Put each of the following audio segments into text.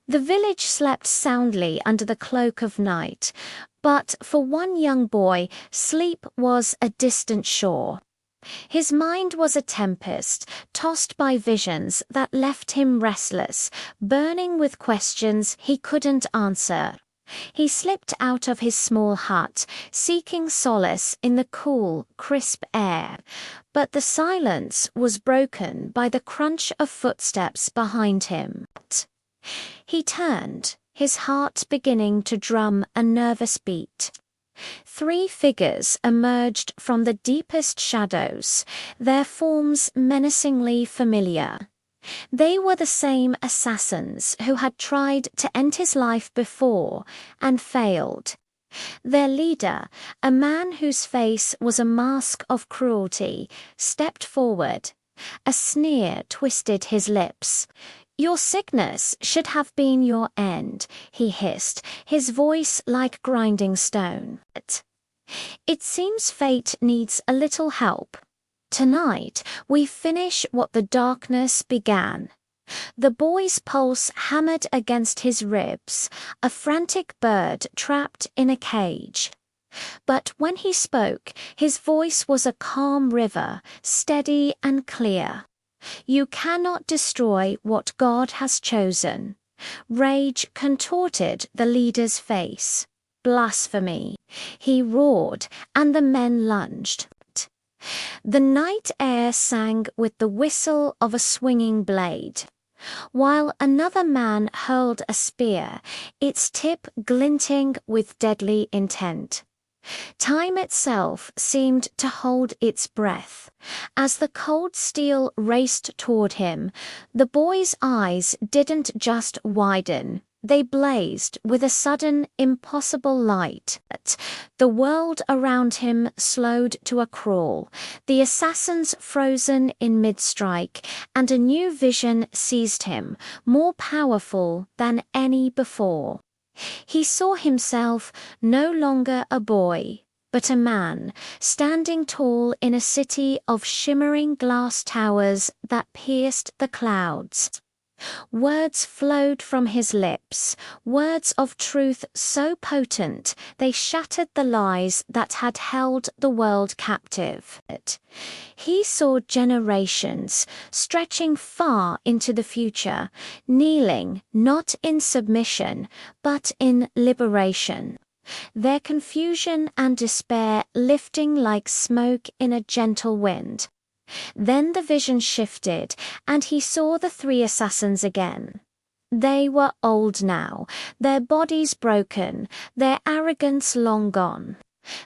The village slept soundly under the cloak of night, but for one young boy, sleep was a distant shore. His mind was a tempest, tossed by visions that left him restless, burning with questions he couldn't answer. He slipped out of his small hut, seeking solace in the cool, crisp air. But the silence was broken by the crunch of footsteps behind him. He turned, his heart beginning to drum a nervous beat. 3 figures emerged from the deepest shadows, their forms menacingly familiar. They were the same assassins who had tried to end his life before and failed. Their leader, a man whose face was a mask of cruelty, stepped forward. A sneer twisted his lips. "Your sickness should have been your end," he hissed, his voice like grinding stone. "It seems fate needs a little help. Tonight, we finish what the darkness began." The boy's pulse hammered against his ribs, a frantic bird trapped in a cage. But when he spoke, his voice was a calm river, steady and clear. "You cannot destroy what God has chosen." Rage contorted the leader's face. "Blasphemy!" he roared, and the men lunged. The night air sang with the whistle of a swinging blade. While another man hurled a spear, its tip glinting with deadly intent. Time itself seemed to hold its breath. As the cold steel raced toward him, the boy's eyes didn't just widen. They blazed with a sudden, impossible light. The world around him slowed to a crawl, the assassins frozen in mid-strike, and a new vision seized him, more powerful than any before. He saw himself no longer a boy, but a man, standing tall in a city of shimmering glass towers that pierced the clouds. Words flowed from his lips, words of truth so potent they shattered the lies that had held the world captive. He saw generations stretching far into the future, kneeling not in submission, but in liberation. Their confusion and despair lifting like smoke in a gentle wind. Then the vision shifted, and he saw the 3 assassins again. They were old now, their bodies broken, their arrogance long gone.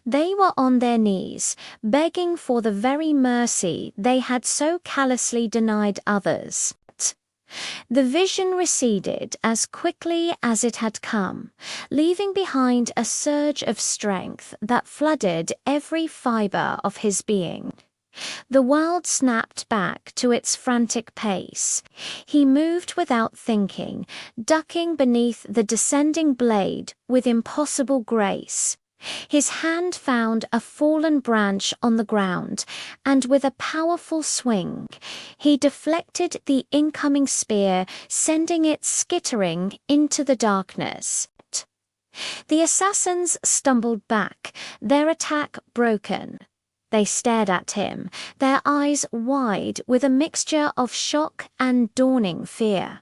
They were on their knees, begging for the very mercy they had so callously denied others. The vision receded as quickly as it had come, leaving behind a surge of strength that flooded every fiber of his being. The world snapped back to its frantic pace. He moved without thinking, ducking beneath the descending blade with impossible grace. His hand found a fallen branch on the ground, and with a powerful swing, he deflected the incoming spear, sending it skittering into the darkness. The assassins stumbled back, their attack broken. They stared at him, their eyes wide with a mixture of shock and dawning fear.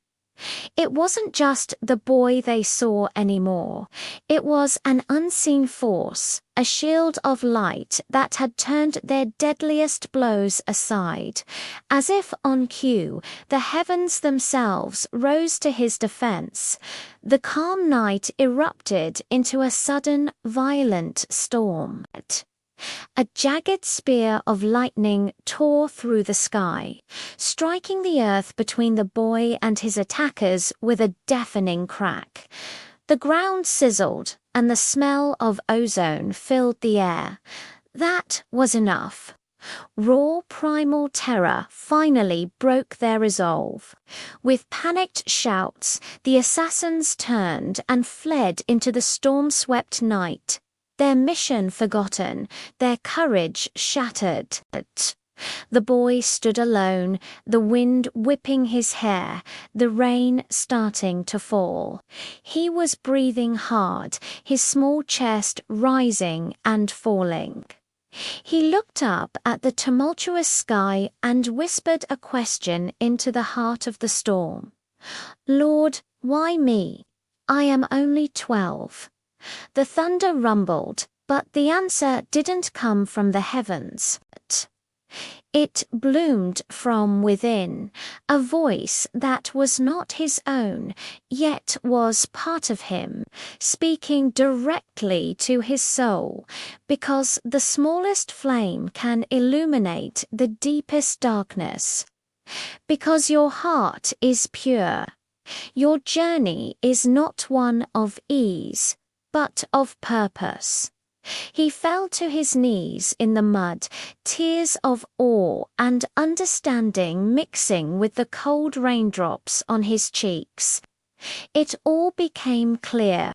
It wasn't just the boy they saw anymore. It was an unseen force, a shield of light that had turned their deadliest blows aside. As if on cue, the heavens themselves rose to his defense. The calm night erupted into a sudden, violent storm. A jagged spear of lightning tore through the sky, striking the earth between the boy and his attackers with a deafening crack. The ground sizzled, and the smell of ozone filled the air. That was enough. Raw primal terror finally broke their resolve. With panicked shouts, the assassins turned and fled into the storm-swept night. Their mission forgotten, their courage shattered. The boy stood alone, the wind whipping his hair, the rain starting to fall. He was breathing hard, his small chest rising and falling. He looked up at the tumultuous sky and whispered a question into the heart of the storm. "Lord, why me? I am only 12. The thunder rumbled, but the answer didn't come from the heavens. It bloomed from within, a voice that was not his own, yet was part of him, speaking directly to his soul, because the smallest flame can illuminate the deepest darkness. Because your heart is pure, your journey is not one of ease, but of purpose. He fell to his knees in the mud, tears of awe and understanding mixing with the cold raindrops on his cheeks. It all became clear.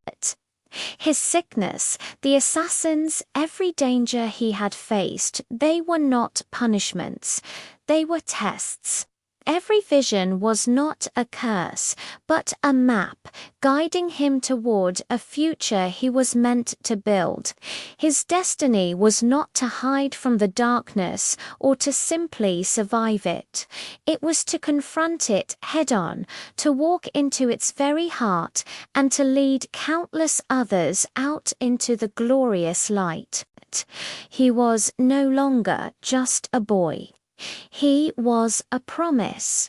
His sickness, the assassins, every danger he had faced, they were not punishments, they were tests. Every vision was not a curse, but a map, guiding him toward a future he was meant to build. His destiny was not to hide from the darkness or to simply survive it. It was to confront it head-on, to walk into its very heart, and to lead countless others out into the glorious light. He was no longer just a boy. He was a promise.